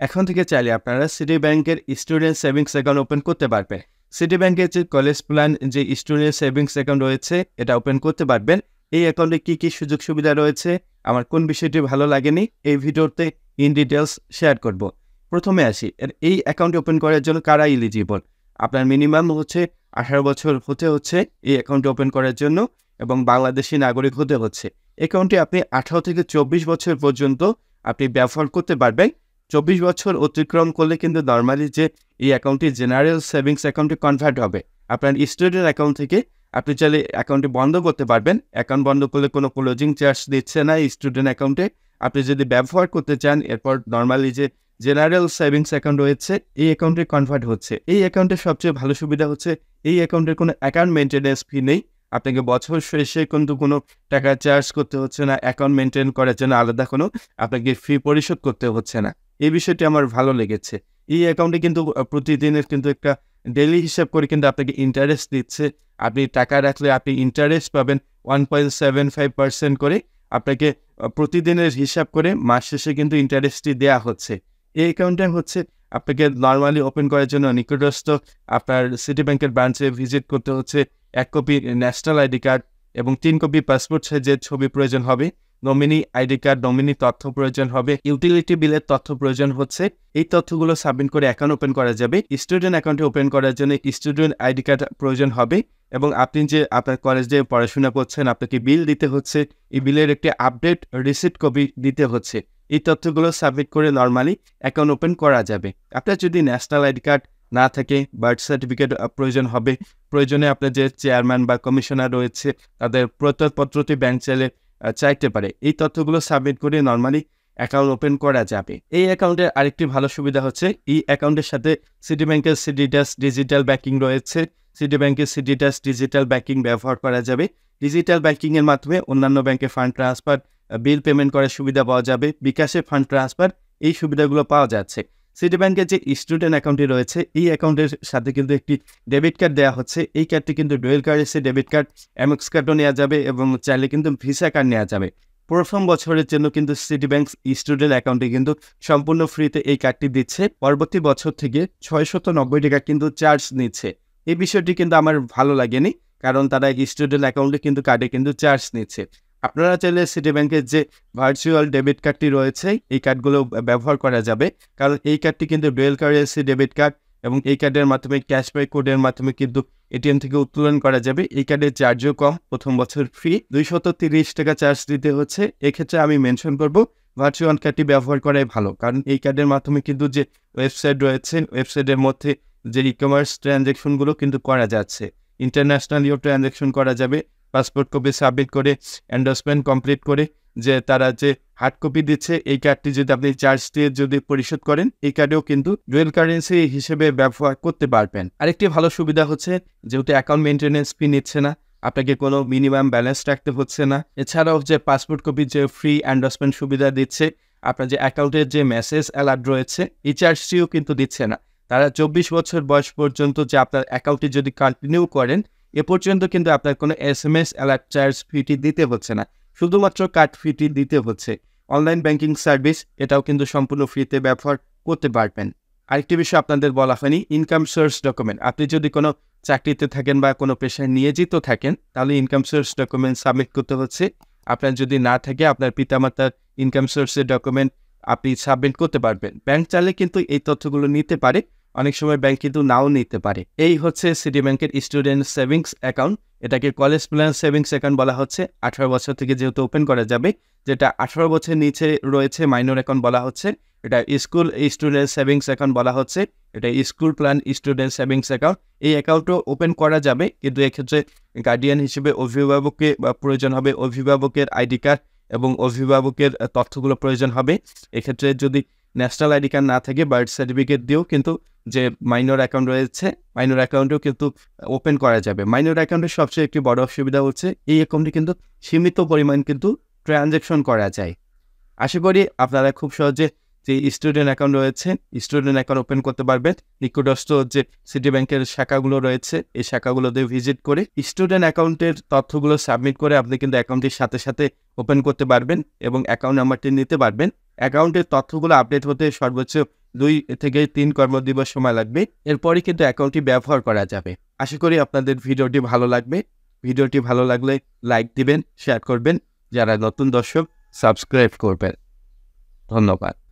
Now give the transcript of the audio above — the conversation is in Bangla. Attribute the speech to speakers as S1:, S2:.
S1: এখন থেকে চাইলে আপনারা সিটি ব্যাংকের স্টুডেন্ট সেভিংস অ্যাকাউন্ট ওপেন করতে পারবেন। সিটি ব্যাংকের যে কলেজ প্ল্যান যে স্টুডেন্ট সেভিংস অ্যাকাউন্ট রয়েছে এটা ওপেন করতে পারবেন। এই অ্যাকাউন্টে কি সুযোগ সুবিধা রয়েছে, আমার কোন বিষয়টি ভালো লাগেনি এই ভিডিওতে ইন ডিটেলস শেয়ার করব। প্রথমে আসি, এই অ্যাকাউন্ট ওপেন করার জন্য কারা এলিজিবল। আপনার মিনিমাম হচ্ছে 18 বছর হতে হচ্ছে এই অ্যাকাউন্ট ওপেন করার জন্য এবং বাংলাদেশি নাগরিক হতে হচ্ছে। অ্যাকাউন্টটি আপনি 18 থেকে 24 বছর পর্যন্ত আপনি ব্যবহার করতে পারবেন। 24 বছর অতিক্রম করলে কিন্তু নর্মালি যে এই অ্যাকাউন্টটি জেনারেল সেভিংস অ্যাকাউন্টে কনভার্ট হবে। আপনার স্টুডেন্ট অ্যাকাউন্ট থেকে আপনি চাইলে অ্যাকাউন্টটি বন্ধ করতে পারবেন। অ্যাকাউন্ট বন্ধ করলে কোনো ক্লোজিং চার্জ দিচ্ছে না স্টুডেন্ট অ্যাকাউন্টে। আপনি যদি ব্যবহার করতে চান এরপর নর্মালি যে জেনারেল সেভিংস অ্যাকাউন্ট রয়েছে এই অ্যাকাউন্টে কনভার্ট হচ্ছে। এই অ্যাকাউন্টের সবচেয়ে ভালো সুবিধা হচ্ছে এই অ্যাকাউন্টের কোনো অ্যাকাউন্ট মেনটেন্যান্স ফি নেই। আপনাকে বছর শেষে কিন্তু কোনো টাকা চার্জ করতে হচ্ছে না, অ্যাকাউন্ট মেনটেন করার জন্য আলাদা কোনো আপনাকে ফি পরিশোধ করতে হচ্ছে না। এই বিষয়টি আমার ভালো লেগেছে। এই অ্যাকাউন্টে কিন্তু প্রতিদিনের কিন্তু একটা ডেইলি হিসাব করে কিন্তু আপনাকে ইন্টারেস্ট দিচ্ছে। আপনি টাকা রাখলে আপনি ইন্টারেস্ট পাবেন 1.75% করে। আপনাকে প্রতিদিনের হিসাব করে মাস শেষে কিন্তু ইন্টারেস্টটি দেওয়া হচ্ছে। এই অ্যাকাউন্টটা হচ্ছে আপনাকে নর্মালি ওপেন করার জন্য নিকটস্থ আপনার সিটি ব্যাংকের ব্রাঞ্চে ভিজিট করতে হচ্ছে। 1 কপি ন্যাশনাল আইডি কার্ড এবং 3 কপি পাসপোর্ট সাইজের ছবি প্রয়োজন হবে। নমিনি আইডি কার্ড, নমিনি তথ্য প্রয়োজন হবে। ইউটিলিটি বিলের তথ্য প্রয়োজন হচ্ছে। এই তথ্যগুলো সাবমিট করে অ্যাকাউন্ট ওপেন করা যাবে। স্টুডেন্ট অ্যাকাউন্টে ওপেন করার জন্য স্টুডেন্ট আইডি কার্ড প্রয়োজন হবে এবং আপনি যে আপনার কলেজে পড়াশোনা করছেন আপনাকে বিল দিতে হচ্ছে। এই বিলের একটি আপডেট রিসিট কপি দিতে হচ্ছে। এই তথ্যগুলো সাবমিট করে নর্মালি অ্যাকাউন্ট ওপেন করা যাবে। আপনার যদি ন্যাশনাল আইডি কার্ড না থাকে, বার্থ সার্টিফিকেট প্রয়োজন হবে। প্রয়োজনে আপনার যে চেয়ারম্যান বা কমিশনার রয়েছে তাদের প্রত্যয়পত্রটি ব্যাংক চাইতে পারে। এই তথ্যগুলো সাবমিট করে নর্মালি অ্যাকাউন্ট ওপেন করা যাবে। এই অ্যাকাউন্টের আরেকটি ভালো সুবিধা হচ্ছে এই অ্যাকাউন্টের সাথে সিটি ব্যাংকের সিডিটাস ডিজিটাল ব্যাংকিং রয়েছে। সিটি ব্যাংকের সিডিটাস ডিজিটাল ব্যাংকিং ব্যবহার করা যাবে। ডিজিটাল ব্যাংকিংয়ের মাধ্যমে অন্যান্য ব্যাংকে ফান্ড ট্রান্সফার, বিল পেমেন্ট করার সুবিধা পাওয়া যাবে। বিকাশে ফান্ড ট্রান্সফার, এই সুবিধাগুলো পাওয়া যাচ্ছে। সিটি ব্যাংকের যে স্টুডেন্ট অ্যাকাউন্টটি রয়েছে এই অ্যাকাউন্টের সাথে কিন্তু একটি ডেবিট কার্ড দেওয়া হচ্ছে। এই কার্ডটি কিন্তু dual currency debit card, MX কার্ডও নেওয়া যাবে এবং চাইলে কিন্তু ভিসা কার্ড নেওয়া যাবে। প্রথম বছরের জন্য কিন্তু সিটি ব্যাংক স্টুডেন্ট অ্যাকাউন্টে কিন্তু সম্পূর্ণ ফ্রিতে এই কার্ডটি দিচ্ছে। পরবর্তী বছর থেকে 690 টাকা কিন্তু চার্জ নিচ্ছে। এই বিষয়টি কিন্তু আমার ভালো লাগেনি, কারণ তারা স্টুডেন্ট অ্যাকাউন্টে কিন্তু কার্ডে কিন্তু চার্জ নিচ্ছে। আপনারা চাইলে সিটি ব্যাংকের যে ভার্চুয়াল ডেবিট কার্ডটি রয়েছে এই কার্ডগুলো ব্যবহার করা যাবে, কারণ এই কার্ডটি কিন্তু ডুয়েল কারেন্সি ডেবিট কার্ড এবং এই কার্ডের মাধ্যমে ক্যাশব্যাক কোডের মাধ্যমে কিন্তু এটিএম থেকে উত্তোলন করা যাবে। এই কার্ডের চার্জও কম, প্রথম বছর ফ্রি, 230 টাকা চার্জ দিতে হচ্ছে। এক্ষেত্রে আমি মেনশন করব ভার্চুয়াল কার্ডটি ব্যবহার করাই ভালো, কারণ এই কার্ডের মাধ্যমে কিন্তু যে ওয়েবসাইট রয়েছে ওয়েবসাইটের মধ্যে যে ই-কমার্স ট্রানজ্যাকশনগুলো কিন্তু করা যাচ্ছে। ইন্টারন্যাশনালিও ট্রানজ্যাকশন করা যাবে। পাসপোর্ট কপি সাবমিট করে এন্ডোর্সমেন্ট কমপ্লিট করে যে তারা যে হার্ড কপি দিচ্ছে এই কার্ডটি যদি আপনি চার্জ দিয়ে যদি পরিশোধ করেন এই কার্ডেও কিন্তু ডুয়েল কারেন্সি হিসেবে ব্যবহার করতে পারবেন। আরেকটি ভালো সুবিধা হচ্ছে যেহেতু অ্যাকাউন্ট মেনটেন্যান্স ফি নিচ্ছে না, আপনাকে কোনো মিনিমাম ব্যালেন্স রাখতে হচ্ছে না। এছাড়াও যে পাসপোর্ট কপি যে ফ্রি এন্ডোর্সমেন্ট সুবিধা দিচ্ছে, আপনার যে অ্যাকাউন্টের যে মেসেজ অ্যালার্ট রয়েছে এই চার্জটিও কিন্তু দিচ্ছে না। তারা 24 বছর বয়স পর্যন্ত যে আপনার অ্যাকাউন্টটি যদি কন্টিনিউ করেন এ পর্যন্ত কিন্তু আপনার কোনো SMS অ্যালার্ট চার্জ ফিটি দিতে হচ্ছে না, শুধুমাত্র কার্ড ফিটি দিতে হচ্ছে। অনলাইন ব্যাংকিং সার্ভিস এটাও কিন্তু সম্পূর্ণ ফ্রিতে ব্যবহার করতে পারবেন। আরেকটি বিষয় আপনাদের বলা হয়নি, ইনকাম সোর্স ডকুমেন্ট। আপনি যদি কোনো চাকরিতে থাকেন বা কোনো পেশায় নিয়োজিত থাকেন তাহলে ইনকাম সোর্স ডকুমেন্ট সাবমিট করতে হচ্ছে। আপনার যদি না থাকে আপনার পিতামাতার ইনকাম সোর্সের ডকুমেন্ট আপনি সাবমিট করতে পারবেন। ব্যাংক চাইলে কিন্তু এই তথ্যগুলো নিতে পারে, অনেক সময় ব্যাংক কিন্তু নাও নিতে পারে। এই হচ্ছে সিটি ব্যাংকের স্টুডেন্ট সেভিংস অ্যাকাউন্ট। এটাকে কলেজ প্ল্যান সেভিংস অ্যাকাউন্ট বলা হচ্ছে। 18 বছর থেকে যেহেতু ওপেন করা যাবে, যেটা 18 বছর নিচে রয়েছে মাইনর অ্যাকাউন্ট বলা হচ্ছে। এটা স্কুল স্টুডেন্ট সেভিংস অ্যাকাউন্ট বলা হচ্ছে। এটা school plan student savings account. এই অ্যাকাউন্টও ওপেন করা যাবে, কিন্তু এক্ষেত্রে গার্ডিয়ান হিসেবে অভিভাবককে প্রয়োজন হবে, অভিভাবকের আইডি কার্ড এবং অভিভাবকের তথ্যগুলো প্রয়োজন হবে। এক্ষেত্রে যদি ন্যাশনাল আইডি কার্ড না থাকে বার্থ সার্টিফিকেট দিয়েও কিন্তু যে মাইনর অ্যাকাউন্ট রয়েছে মাইনর অ্যাকাউন্টেও কিন্তু ওপেন করা যাবে। মাইনর অ্যাকাউন্টের সবচেয়ে একটি বড় অসুবিধা হচ্ছে এই অ্যাকাউন্টে কিন্তু সীমিত পরিমাণ কিন্তু ট্রানজ্যাকশন করা যায়। আশা করি আপনারা খুব সহজে যে স্টুডেন্ট অ্যাকাউন্ট রয়েছে স্টুডেন্ট অ্যাকাউন্ট ওপেন করতে পারবেন। নিকটস্থ যে সিটি ব্যাংকের শাখাগুলো রয়েছে এই শাখাগুলোতে ভিজিট করে স্টুডেন্ট অ্যাকাউন্টের তথ্যগুলো সাবমিট করে আপনি কিন্তু অ্যাকাউন্টের সাথে সাথে ওপেন করতে পারবেন এবং অ্যাকাউন্ট নাম্বারটি নিতে পারবেন। অ্যাকাউন্টের তথ্যগুলো আপডেট হতে সর্বোচ্চ 2 থেকে 3 কর্মদিবস সময় লাগবে। এরপরই কিন্তু অ্যাকাউন্টটি ব্যবহার করা যাবে। আশা করি আপনাদের ভিডিওটি ভালো লাগবে। ভিডিওটি ভালো লাগলে লাইক দিবেন, শেয়ার করবেন। যারা নতুন দর্শক সাবস্ক্রাইব করবেন। ধন্যবাদ।